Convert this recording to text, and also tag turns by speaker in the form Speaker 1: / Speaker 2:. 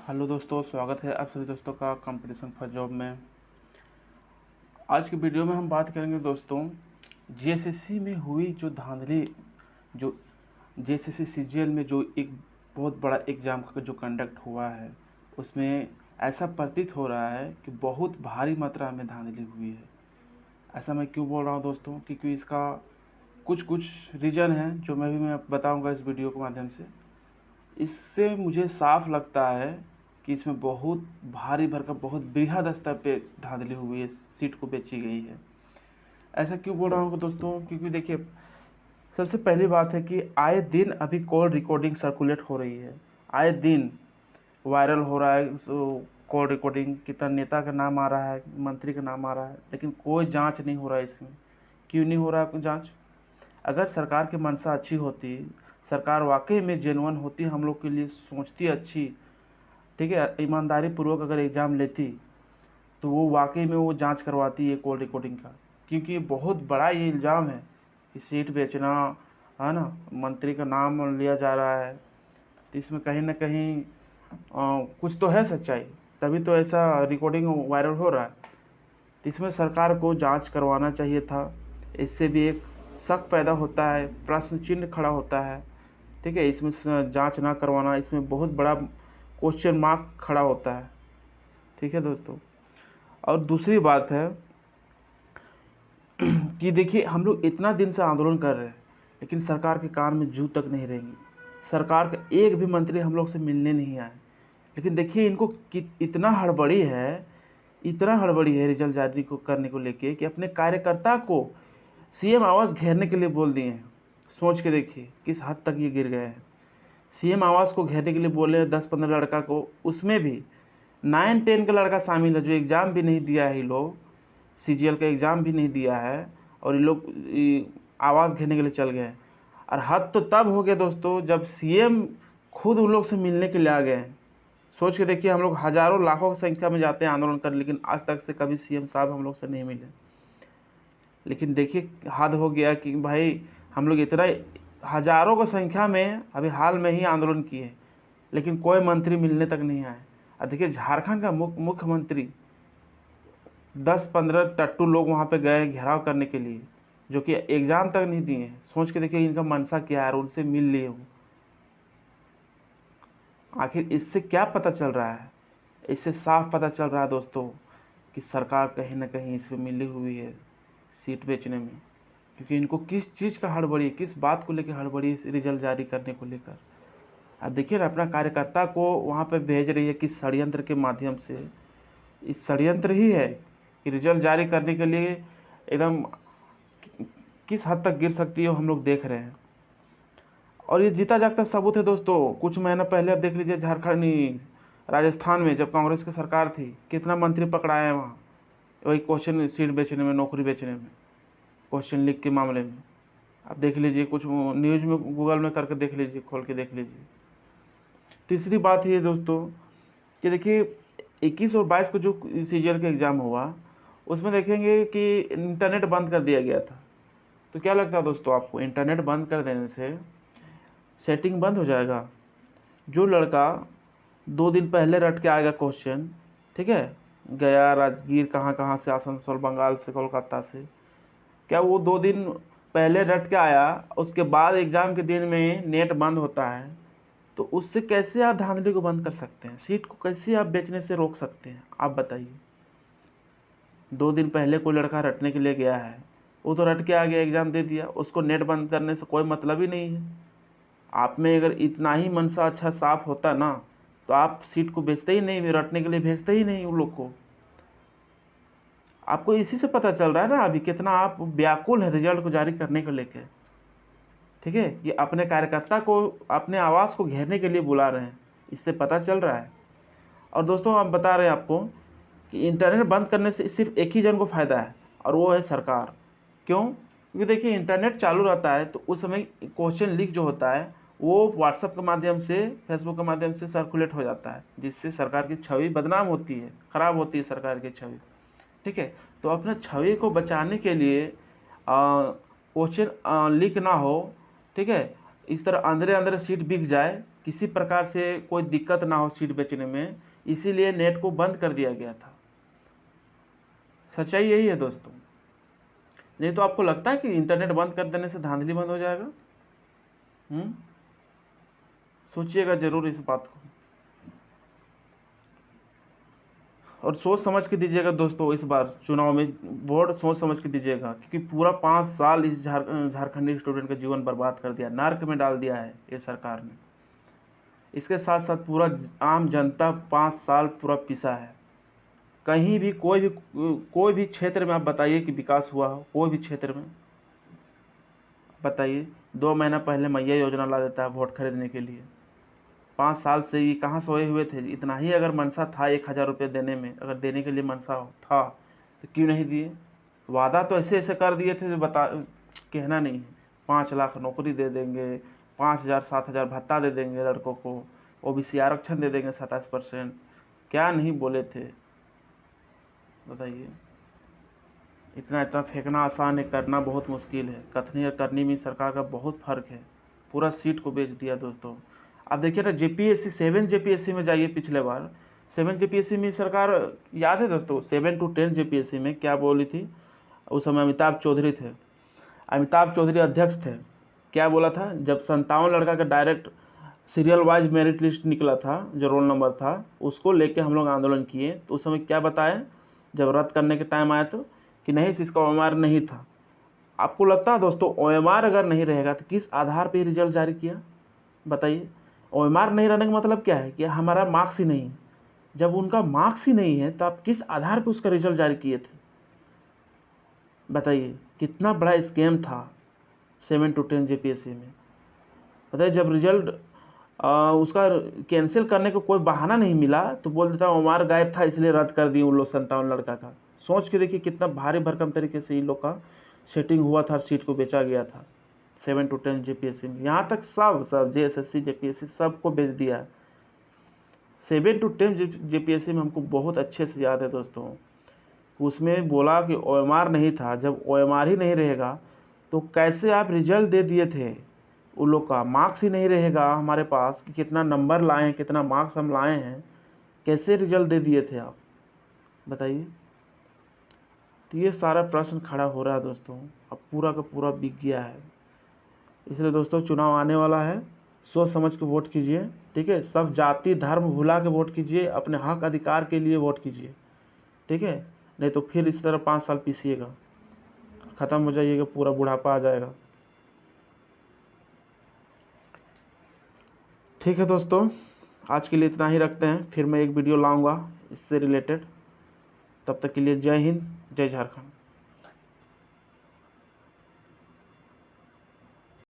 Speaker 1: Hello दोस्तों, स्वागत है आप सभी दोस्तों का कंपटीशन फॉर जॉब में। आज की वीडियो में हम बात करेंगे दोस्तों जीएसएससी में हुई जो धांधली, जो जीएसएससी सीजीएल में जो एक बहुत बड़ा एग्ज़ाम का जो कंडक्ट हुआ है, उसमें ऐसा प्रतीत हो रहा है कि बहुत भारी मात्रा में धांधली हुई है। ऐसा मैं क्यों बोल रहा हूँ दोस्तों? क्योंकि इसका कुछ कुछ रीज़न है जो मैं बताऊँगा इस वीडियो के माध्यम से। इससे मुझे साफ लगता है कि इसमें बहुत भारी भरकम, बहुत बृहद स्तर पे धांधली हुई है, सीट को बेची गई है। ऐसा क्यों बोल रहा हूँ दोस्तों? क्योंकि देखिए, सबसे पहली बात है कि आए दिन अभी कॉल रिकॉर्डिंग सर्कुलेट हो रही है, आए दिन वायरल हो रहा है। कॉल रिकॉर्डिंग, कितना नेता का नाम आ रहा है, मंत्री का नाम आ रहा है, लेकिन कोई जांच नहीं हो रहा है इसमें। क्यों नहीं हो रहा है जांच? अगर सरकार की मंशा अच्छी होती, सरकार वाकई में जेन्युइन होती, हम लोग के लिए सोचती अच्छी, ठीक है, ईमानदारी पूर्वक अगर एग्ज़ाम लेती, तो वो वाकई में वो जांच करवाती है कॉल रिकॉर्डिंग का। क्योंकि बहुत बड़ा ये इल्ज़ाम है कि सीट बेचना, है ना, मंत्री का नाम लिया जा रहा है, तो इसमें कहीं ना कहीं कुछ तो है सच्चाई, तभी तो ऐसा रिकॉर्डिंग वायरल हो रहा है। तो इसमें सरकार को जांच करवाना चाहिए था। इससे भी एक शक पैदा होता है, प्रश्न चिन्ह खड़ा होता है, ठीक है। इसमें जांच ना करवाना, इसमें बहुत बड़ा क्वेश्चन मार्क खड़ा होता है, ठीक है दोस्तों। और दूसरी बात है कि देखिए, हम लोग इतना दिन से आंदोलन कर रहे हैं, लेकिन सरकार के कान में जू तक नहीं रहेंगी। सरकार का एक भी मंत्री हम लोग से मिलने नहीं आए, लेकिन देखिए इनको इतना हड़बड़ी है, इतना हड़बड़ी है रिजल्ट जारी को करने को लेके कि अपने कार्यकर्ता को सीएम आवास घेरने के लिए बोल दिए हैं। सोच के देखिए किस हद तक ये गिर गए हैं। सीएम आवास को घेरने के लिए बोले 10-15 लड़का को, उसमें भी 9-10 का लड़का शामिल है जो एग्ज़ाम भी नहीं दिया है। ये लोग सीजीएल का एग्ज़ाम भी नहीं दिया है और ये लोग आवास घेरने के लिए चल गए। और हद तो तब हो गया दोस्तों जब सीएम खुद उन लोग से मिलने के लिए आ गए। सोच के देखिए, हम लोग हज़ारों लाखों की संख्या में जाते हैं आंदोलन कर, लेकिन आज तक से कभी सीएम साहब हम लोग से नहीं मिले। लेकिन देखिए हद हो गया कि भाई, हम लोग इतना हज़ारों की संख्या में अभी हाल में ही आंदोलन किए, लेकिन कोई मंत्री मिलने तक नहीं आए। और देखिए, झारखंड का मुख्यमंत्री 10-15 टट्टू लोग वहाँ पे गए घेराव करने के लिए, जो कि एग्ज़ाम तक नहीं दिए हैं। सोच के देखिए इनका मनसा क्या है, उनसे मिल लिए हो। आखिर इससे क्या पता चल रहा है? इससे साफ पता चल रहा है दोस्तों कि सरकार कहीं ना कहीं इसमें मिली हुई है सीट बेचने में। क्योंकि इनको किस चीज़ का हड़बड़ी है, किस बात को लेकर हड़बड़ी है, इस रिजल्ट जारी करने को लेकर। अब देखिए ना, अपना कार्यकर्ता को वहाँ पे भेज रही है किस षड्यंत्र के माध्यम से। इस षड्यंत्र ही है कि रिजल्ट जारी करने के लिए एकदम किस हद तक गिर सकती है, हम लोग देख रहे हैं। और ये जीता जागता सबूत है दोस्तों। कुछ महीना पहले आप देख लीजिए, झारखंड, राजस्थान में जब कांग्रेस की सरकार थी, कितना मंत्री पकड़ाए हैं वहाँ, वही क्वेश्चन सीट बेचने में, नौकरी बेचने में, क्वेश्चन लीक के मामले में। आप देख लीजिए, कुछ न्यूज़ में गूगल में करके देख लीजिए, खोल के देख लीजिए। तीसरी बात ये दोस्तों कि देखिए 21 और 22 को जो सीजीएल का एग्ज़ाम हुआ, उसमें देखेंगे कि इंटरनेट बंद कर दिया गया था। तो क्या लगता है दोस्तों आपको, इंटरनेट बंद कर देने से सेटिंग बंद हो जाएगा? जो लड़का 2 दिन पहले रट के आएगा क्वेश्चन, ठीक है, गया, राजगीर, कहाँ कहाँ से, आसनसोल, बंगाल से, कोलकाता से, क्या वो 2 दिन पहले रट के आया, उसके बाद एग्ज़ाम के दिन में नेट बंद होता है, तो उससे कैसे आप धांधली को बंद कर सकते हैं? सीट को कैसे आप बेचने से रोक सकते हैं? आप बताइए। 2 दिन पहले कोई लड़का रटने के लिए गया है, वो तो रट के आ गया, एग्ज़ाम दे दिया, उसको नेट बंद करने से कोई मतलब ही नहीं है। आप में अगर इतना ही मनसा अच्छा साफ होता ना, तो आप सीट को बेचते ही नहीं, रटने के लिए भेजते ही नहीं उन लोग को। आपको इसी से पता चल रहा है ना अभी कितना आप व्याकुल है रिजल्ट को जारी करने को लेकर, ठीक है। ये अपने कार्यकर्ता को अपने आवास को घेरने के लिए बुला रहे हैं, इससे पता चल रहा है। और दोस्तों, हम बता रहे हैं आपको कि इंटरनेट बंद करने से सिर्फ एक ही जन को फ़ायदा है, और वो है सरकार। क्यों? क्योंकि देखिए, इंटरनेट चालू रहता है तो उस समय क्वेश्चन लीक जो होता है वो व्हाट्सएप के माध्यम से, फेसबुक के माध्यम से सर्कुलेट हो जाता है, जिससे सरकार की छवि बदनाम होती है, ख़राब होती है सरकार की छवि, ठीक है। तो अपने छवि को बचाने के लिए क्वेश्चन लीक ना हो, ठीक है, इस तरह अंदर अंदर सीट बिक जाए, किसी प्रकार से कोई दिक्कत ना हो सीट बेचने में, इसीलिए नेट को बंद कर दिया गया था। सच्चाई यही है दोस्तों। नहीं तो आपको लगता है कि इंटरनेट बंद कर देने से धांधली बंद हो जाएगा? सोचिएगा जरूर इस बात को, और सोच समझ के दीजिएगा दोस्तों। इस बार चुनाव में वोट सोच समझ के दीजिएगा, क्योंकि पूरा 5 साल इस झारखंडी स्टूडेंट का जीवन बर्बाद कर दिया, नर्क में डाल दिया है ये सरकार ने। इसके साथ साथ पूरा आम जनता 5 साल पूरा पिसा है। कहीं भी कोई भी क्षेत्र में आप बताइए कि विकास हुआ हो, कोई भी क्षेत्र में बताइए। 2 महीना पहले मैया योजना ला देता है वोट खरीदने के लिए। 5 साल से ये कहाँ सोए हुए थे? इतना ही अगर मनसा था 1000 रुपये देने में, अगर देने के लिए मनसा था तो क्यों नहीं दिए? वादा तो ऐसे ऐसे कर दिए थे जो कहना नहीं है। 5 लाख नौकरी दे देंगे, 5000-7000 भत्ता दे देंगे लड़कों को, ओबीसी आरक्षण दे देंगे 27%। क्या नहीं बोले थे बताइए। इतना फेंकना आसान है, करना बहुत मुश्किल है। कथनी और करनी में सरकार का बहुत फर्क है। पूरा सीट को बेच दिया दोस्तों। अब देखिए ना, जेपीएससी 7 जेपीएससी में जाइए। पिछले बार 7 जेपीएससी में सरकार, याद है दोस्तों 7 to 10 जेपीएससी में क्या बोली थी? उस समय अमिताभ चौधरी थे, अमिताभ चौधरी अध्यक्ष थे। क्या बोला था? जब 57 लड़का का direct serial wise merit list निकला था, जो रोल नंबर था, उसको लेके हम लोग आंदोलन किए। तो उस समय क्या बताया जब रद्द करने के टाइम आया तो? कि नहीं, इसका ओएमआर नहीं था। आपको लगता है दोस्तों ओएमआर अगर नहीं रहेगा तो किस आधार पे रिजल्ट जारी किया बताइए? ओएमआर नहीं रहने का मतलब क्या है? कि हमारा मार्क्स ही नहीं है। जब उनका मार्क्स ही नहीं है तो आप किस आधार पे उसका रिजल्ट जारी किए थे बताइए? कितना बड़ा स्कैम था 7 to 10 जेपीएससी में। बताइए, जब रिजल्ट उसका कैंसिल करने को कोई बहाना नहीं मिला तो बोल देता ओएमआर गायब था इसलिए रद्द कर दिए उन लोग 57 लड़का का। सोच के देखिए कितना भारी भरकम तरीके से इन लोग का सेटिंग हुआ था, सीट को बेचा गया था 7 to 10 जेपीएससी में। यहाँ तक सब जेएसएससी जेपीएससी सबको बेच दिया। 7 to 10 जेपीएससी में हमको बहुत अच्छे से याद है दोस्तों, उसमें बोला कि ओएमआर नहीं था। जब ओएमआर ही नहीं रहेगा तो कैसे आप रिजल्ट दे दिए थे? उन लोग का मार्क्स ही नहीं रहेगा हमारे पास कि कितना नंबर लाए हैं, कितना मार्क्स हम लाए हैं, कैसे रिजल्ट दे दिए थे आप बताइए? तो ये सारा प्रश्न खड़ा हो रहा है दोस्तों। अब पूरा का पूरा बिक गया है। इसलिए दोस्तों चुनाव आने वाला है, सोच समझ के वोट कीजिए, ठीक है? सब जाति धर्म भुला के वोट कीजिए, अपने हक अधिकार के लिए वोट कीजिए, ठीक है? नहीं तो फिर इस तरह 5 साल पीसिएगा, ख़त्म हो जाइएगा, पूरा बुढ़ापा आ जाएगा। ठीक है दोस्तों, आज के लिए इतना ही रखते हैं। फिर मैं एक वीडियो लाऊंगा इससे रिलेटेड। तब तक के लिए जय हिंद, जय झारखंड।